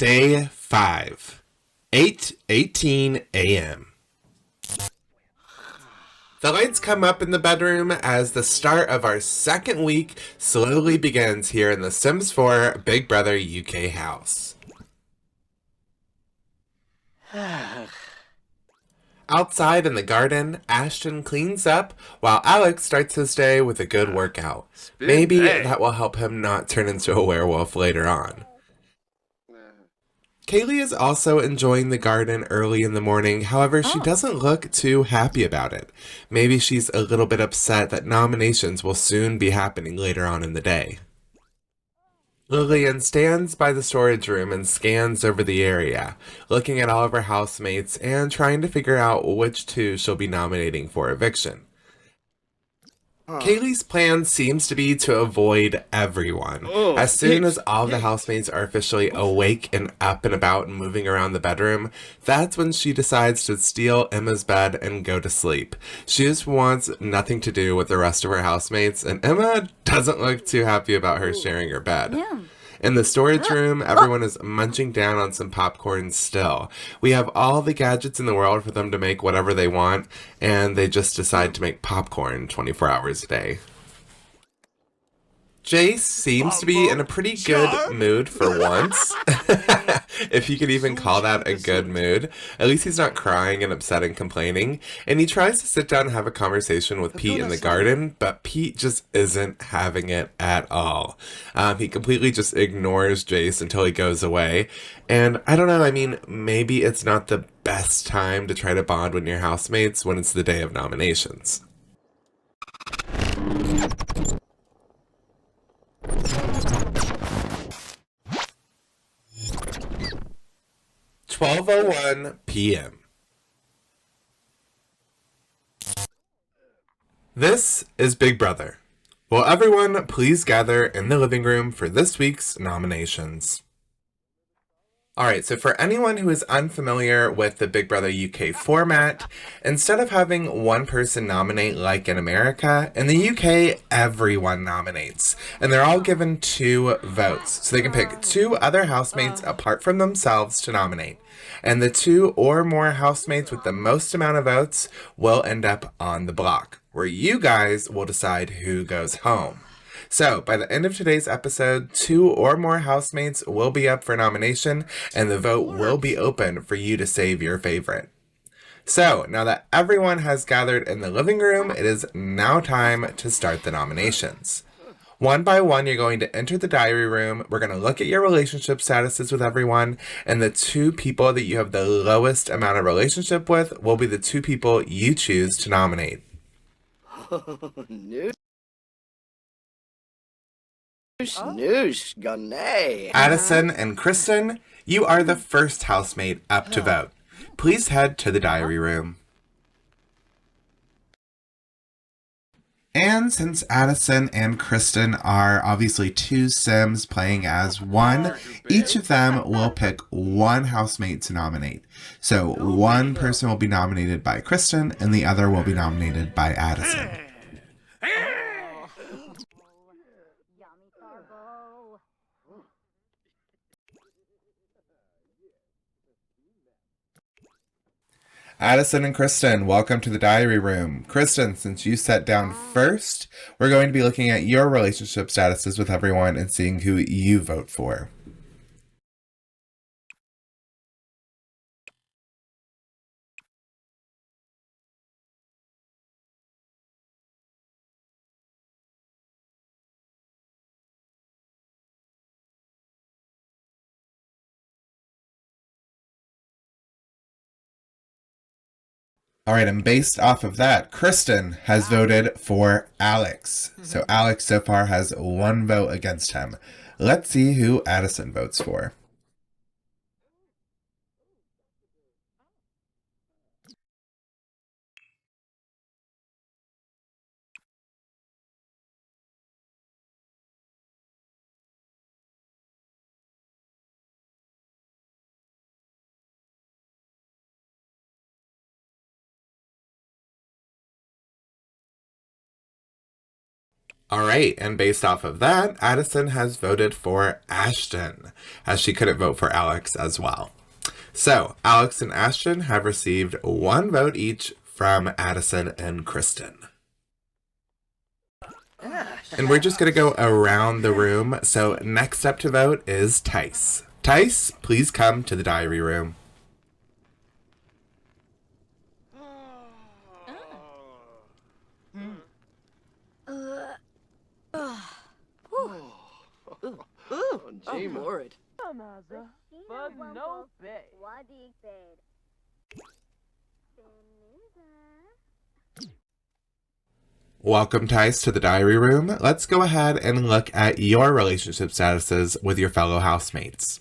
Day 5, 8:18 a.m. The lights come up in the bedroom as the start of our second week slowly begins here in the Sims 4 Big Brother UK house. Outside in the garden, Ashton cleans up while Alex starts his day with a good workout. Maybe that will help him not turn into a werewolf later on. Kaylee is also enjoying the garden early in the morning, however, she doesn't look too happy about it. Maybe she's a little bit upset that nominations will soon be happening later on in the day. Lillian stands by the storage room and scans over the area, looking at all of her housemates and trying to figure out which two she'll be nominating for eviction. Kaylee's plan seems to be to avoid everyone. As soon as all of the housemates are officially awake and up and about and moving around the bedroom, that's when she decides to steal Emma's bed and go to sleep. She just wants nothing to do with the rest of her housemates, and Emma doesn't look too happy about her sharing her bed. Yeah. In the storage room, everyone is munching down on some popcorn still. We have all the gadgets in the world for them to make whatever they want, and they just decide to make popcorn 24 hours a day. Jace seems to be in a pretty good mood for once. If you could even call that a good mood. At least he's not crying and upset and complaining. And he tries to sit down and have a conversation with Pete in the garden, but Pete just isn't having it at all. He completely just ignores Jace until he goes away. And I don't know, I mean, maybe it's not the best time to try to bond with your housemates when it's the day of nominations. 12:01 p.m. This is Big Brother. Will everyone please gather in the living room for this week's nominations? Alright, so for anyone who is unfamiliar with the Big Brother UK format, instead of having one person nominate like in America, in the UK, everyone nominates. And they're all given 2 votes. So they can pick 2 other housemates apart from themselves to nominate. And the 2 or more housemates with the most amount of votes will end up on the block, where you guys will decide who goes home. So, by the end of today's episode, 2 or more housemates will be up for nomination, and the vote will be open for you to save your favorite. So, now that everyone has gathered in the living room, it is now time to start the nominations. One by one, you're going to enter the diary room. We're going to look at your relationship statuses with everyone, and the 2 people that you have the lowest amount of relationship with will be the 2 people you choose to nominate. Snoosh, Gunay. Addison and Kristen, you are the first housemate up to vote. Please head to the diary room. And since Addison and Kristen are obviously 2 Sims playing as one, each of them will pick one housemate to nominate. So one person will be nominated by Kristen and the other will be nominated by Addison. Addison and Kristen, welcome to the diary room. Kristen, since you sat down first, we're going to be looking at your relationship statuses with everyone and seeing who you vote for. All right, and based off of that, Kristen has voted for Alex. So Alex so far has 1 vote against him. Let's see who Addison votes for. All right, and based off of that, Addison has voted for Ashton, as she couldn't vote for Alex as well. So, Alex and Ashton have received 1 vote each from Addison and Kristen. And we're just going to go around the room. So, next up to vote is Tice. Tice, please come to the diary room. Oh, Lord. Welcome, Tice, to the diary room. Let's go ahead and look at your relationship statuses with your fellow housemates.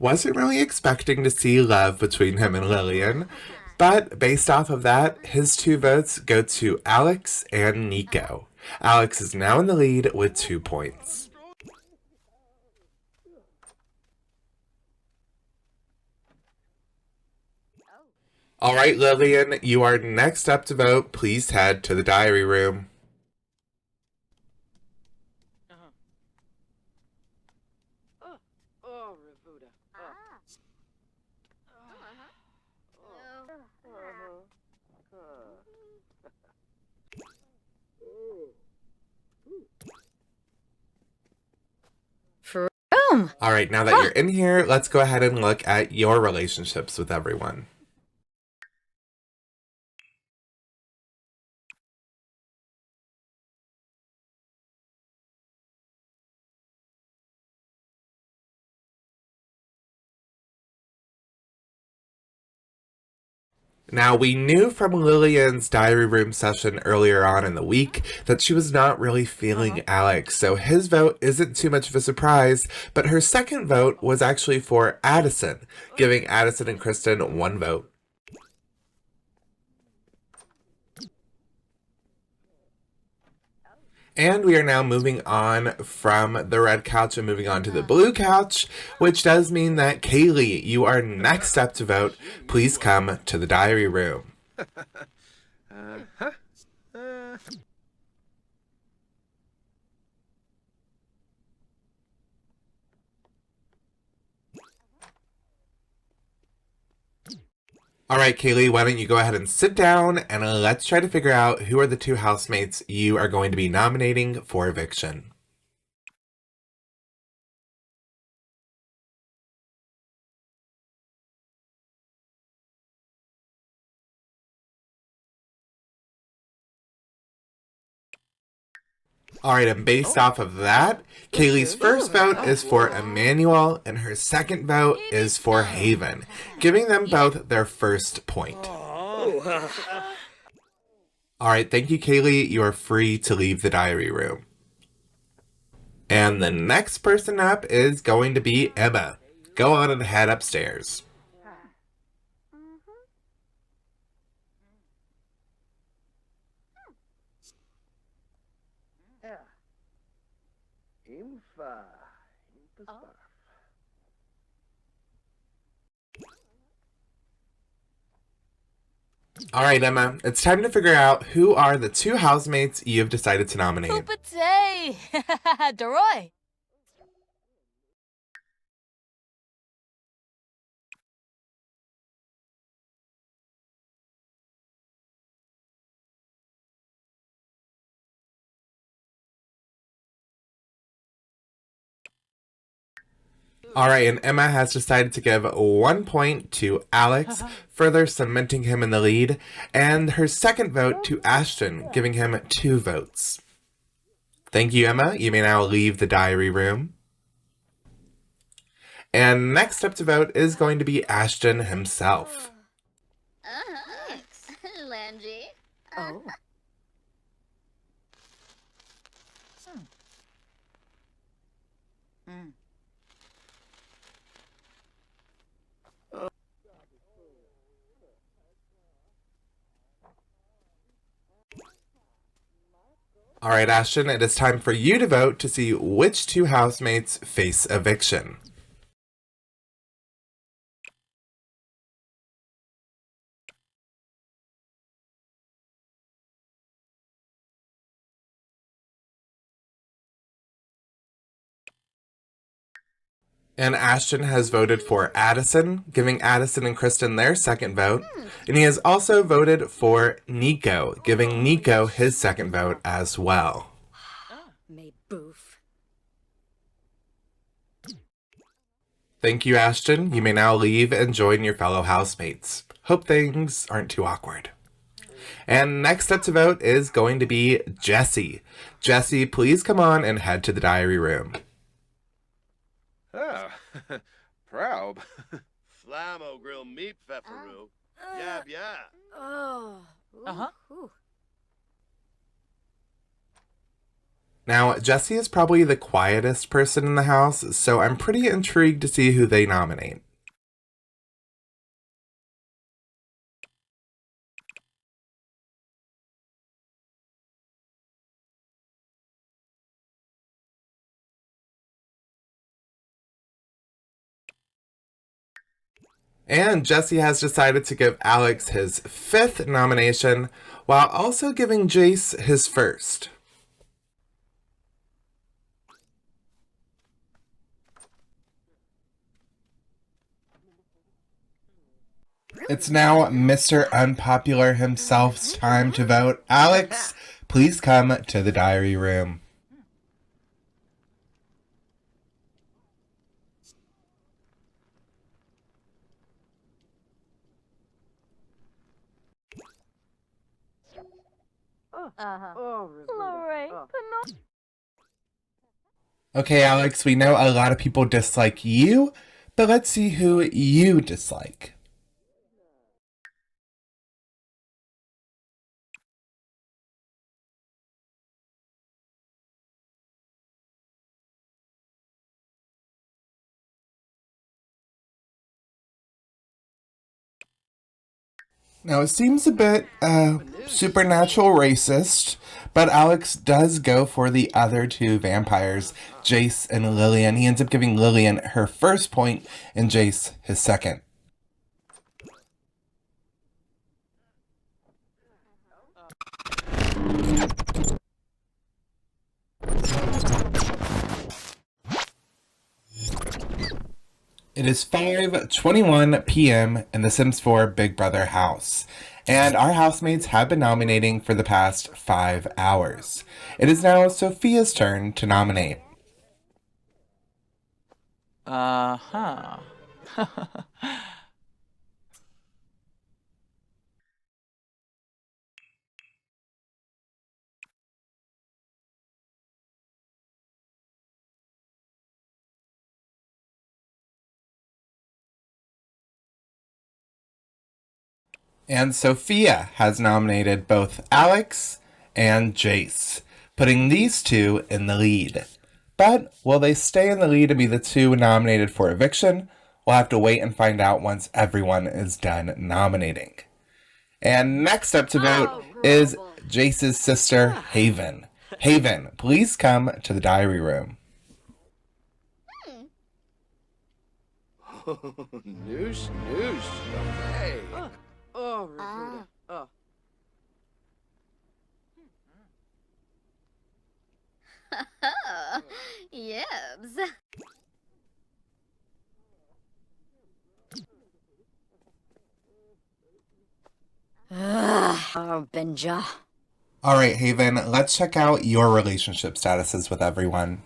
Wasn't really expecting to see love between him and Lillian, but based off of that, his 2 votes go to Alex and Nico. Alex is now in the lead with 2 points. All right, Lillian, you are next up to vote. Please head to the diary room. All right, now that you're in here, let's go ahead and look at your relationships with everyone. Now, we knew from Lillian's diary room session earlier on in the week that she was not really feeling Alex, so his vote isn't too much of a surprise, but her second vote was actually for Addison, giving Addison and Kristen 1 vote. And we are now moving on from the red couch and moving on to the blue couch, which does mean that Kaylee, you are next up to vote. Please come to the diary room. All right, Kaylee, why don't you go ahead and sit down and let's try to figure out who are the 2 housemates you are going to be nominating for eviction. All right, and based off of that, Kaylee's first vote is for Emmanuel, and her second vote is for Haven, giving them both their first point. All right, thank you, Kaylee. You are free to leave the diary room. And the next person up is going to be Emma. Go on and head upstairs. All right, Emma, it's time to figure out who are the 2 housemates you have decided to nominate. Hoopatay! Deroy! All right, and Emma has decided to give 1 point to Alex, further cementing him in the lead, and her second vote to Ashton, giving him 2 votes. Thank you, Emma. You may now leave the diary room. And next up to vote is going to be Ashton himself. Langy. Oh. All right, Ashton, it is time for you to vote to see which two housemates face eviction. And Ashton has voted for Addison, giving Addison and Kristen their second vote. And he has also voted for Nico, giving Nico his second vote as well. May boof. Thank you, Ashton. You may now leave and join your fellow housemates. Hope things aren't too awkward. And next up to vote is going to be Jesse. Jesse, please come on and head to the diary room. Oh, proud. Flammo grill meat pepperoo. Yab yeah. Oh. Uh-huh. Ooh. Now, Jesse is probably the quietest person in the house, so I'm pretty intrigued to see who they nominate. And Jesse has decided to give Alex his 5th nomination, while also giving Jace his 1st. It's now Mr. Unpopular himself's time to vote. Alex, please come to the diary room. Uh-huh. Oh, Lorraine, Okay, Alex, we know a lot of people dislike you, but let's see who you dislike. Now, it seems a bit supernatural racist, but Alex does go for the other two vampires, Jace and Lillian. He ends up giving Lillian her 1st point and Jace his 2nd. It is 5:21 p.m. in the Sims 4 Big Brother house, and our housemates have been nominating for the past 5 hours. It is now Sophia's turn to nominate. Uh-huh. And Sophia has nominated both Alex and Jace, putting these two in the lead. But will they stay in the lead and be the two nominated for eviction? We'll have to wait and find out once everyone is done nominating. And next up to vote is Jace's sister, Haven. Haven, please come to the diary room. Noosh, noosh. Hey. Oh, Roberta. Oh. Yebs. Oh, Benja. All right, Haven, let's check out your relationship statuses with everyone.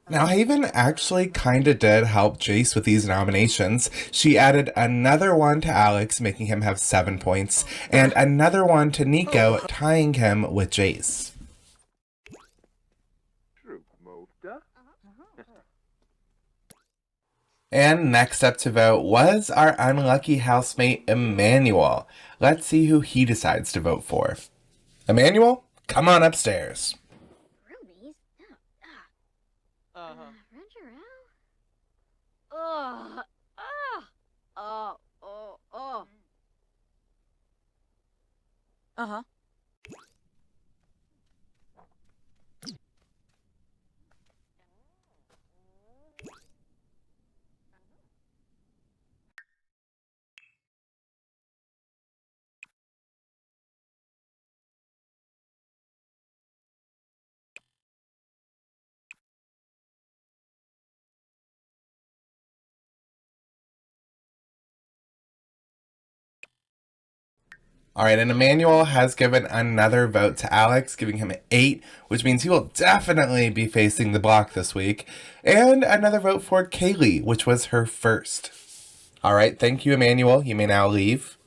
Now, Haven actually kinda did help Jace with these nominations. She added another one to Alex, making him have 7 points, and another one to Nico, tying him with Jace. And next up to vote was our unlucky housemate, Emmanuel. Let's see who he decides to vote for. Emmanuel, come on upstairs. Rubies? Uh-huh. All right, and Emmanuel has given another vote to Alex, giving him 8, which means he will definitely be facing the block this week. And another vote for Kaylee, which was her first. All right, thank you, Emmanuel. You may now leave.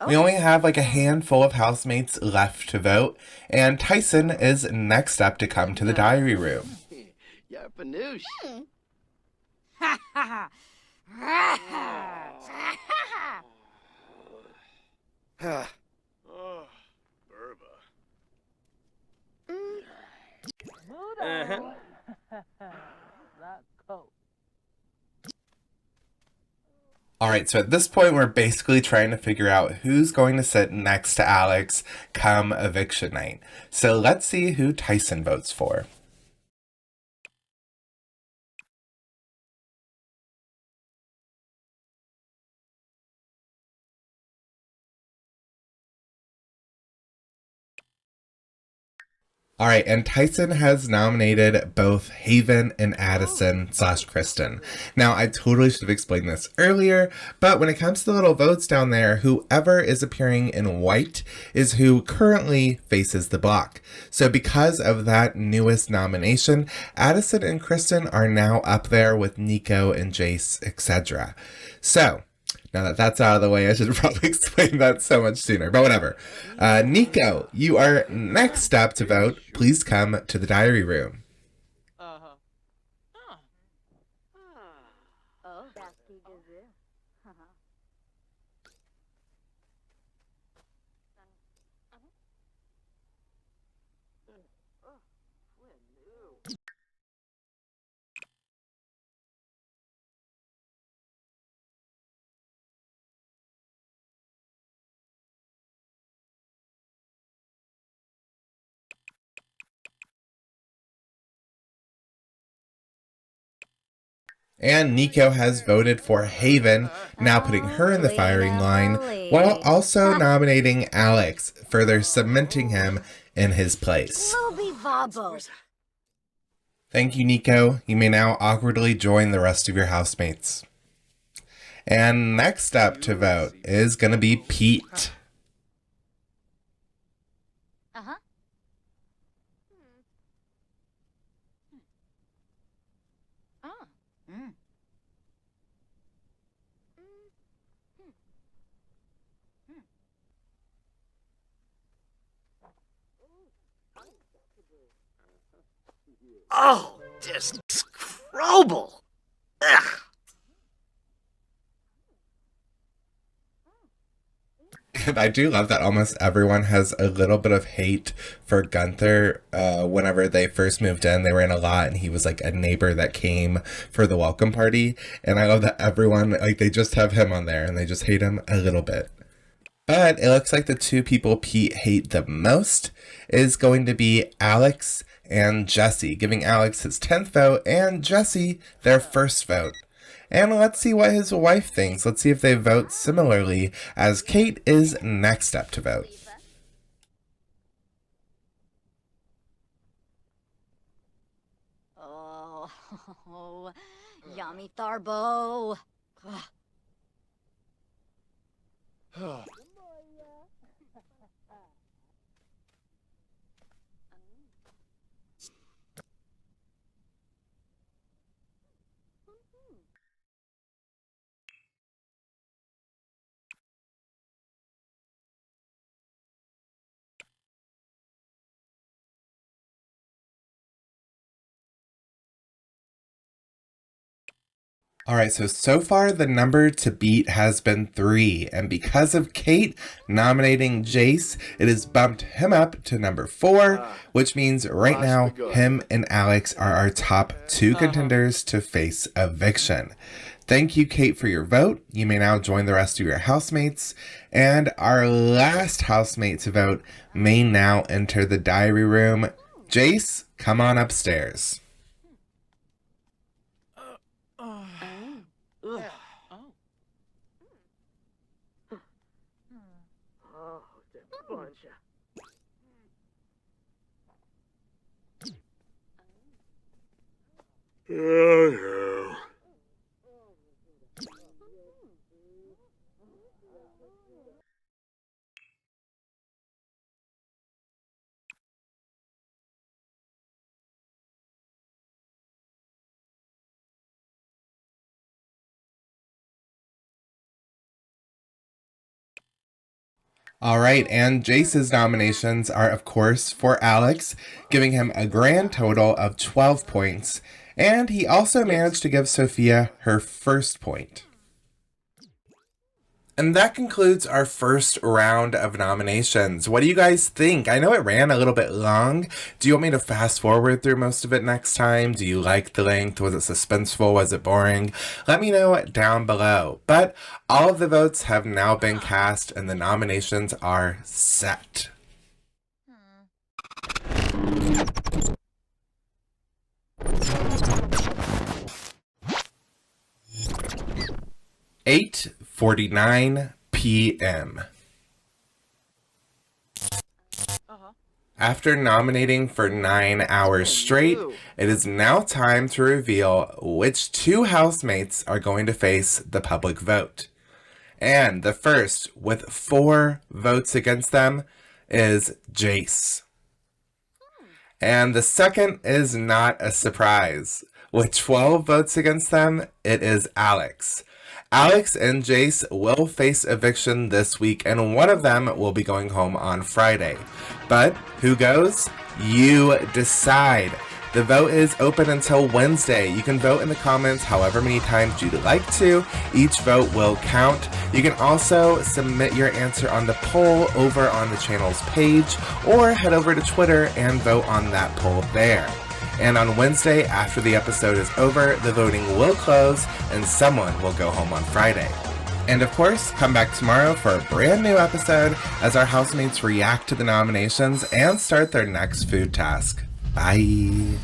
We only have like a handful of housemates left to vote, and Tyson is next up to come to the diary room. Yarpanoosh. Ha ha ha! Oh, Burba. That coat. All right, so at this point, we're basically trying to figure out who's going to sit next to Alex come eviction night. So let's see who Tyson votes for. All right, and Tyson has nominated both Haven and Addison / Kristen. Now, I totally should have explained this earlier, but when it comes to the little votes down there, whoever is appearing in white is who currently faces the block. So because of that newest nomination, Addison and Kristen are now up there with Nico and Jace, etc. So, now that that's out of the way, I should probably explain that so much sooner, but whatever. Nico, you are next up to vote. Please come to the diary room. Uh-huh. Oh. And Nico has voted for Haven, now putting her in the firing line, while also nominating Alex, further cementing him in his place. Thank you, Nico. You may now awkwardly join the rest of your housemates. And next up to vote is going to be Pete. Uh-huh. Oh, just scroble. Ugh. And I do love that almost everyone has a little bit of hate for Gunther. Whenever they first moved in, they were in a lot, and he was like a neighbor that came for the welcome party. And I love that everyone, like, they just have him on there, and they just hate him a little bit. But it looks like the two people Pete hate the most is going to be Alex and Jesse, giving Alex his 10th vote and Jesse their first vote. And let's see what his wife thinks. Let's see if they vote similarly, as Kate is next up to vote. Oh, yummy Tharbo. All right, so far the number to beat has been 3, and because of Kate nominating Jace, it has bumped him up to number 4, which means right now him and Alex are our top 2 contenders to face eviction. Thank you, Kate, for your vote. You may now join the rest of your housemates. And our last housemate to vote may now enter the diary room. Jace, come on upstairs. Oh. Oh, that bunch. Oh, All right, and Jace's nominations are, of course, for Alex, giving him a grand total of 12 points. And he also managed to give Sophia her first point. And that concludes our first round of nominations. What do you guys think? I know it ran a little bit long. Do you want me to fast forward through most of it next time? Do you like the length? Was it suspenseful? Was it boring? Let me know down below. But all of the votes have now been cast and the nominations are set. 8:49 p.m. After nominating for 9 hours straight, it is now time to reveal which two housemates are going to face the public vote. And the first, with 4 votes against them, is Jace. And the second is not a surprise. With 12 votes against them, it is Alex. Alex and Jace will face eviction this week, and one of them will be going home on Friday. But who goes? You decide. The vote is open until Wednesday. You can vote in the comments however many times you'd like to. Each vote will count. You can also submit your answer on the poll over on the channel's page, or head over to Twitter and vote on that poll there. And on Wednesday, after the episode is over, the voting will close and someone will go home on Friday. And of course, come back tomorrow for a brand new episode as our housemates react to the nominations and start their next food task. Bye!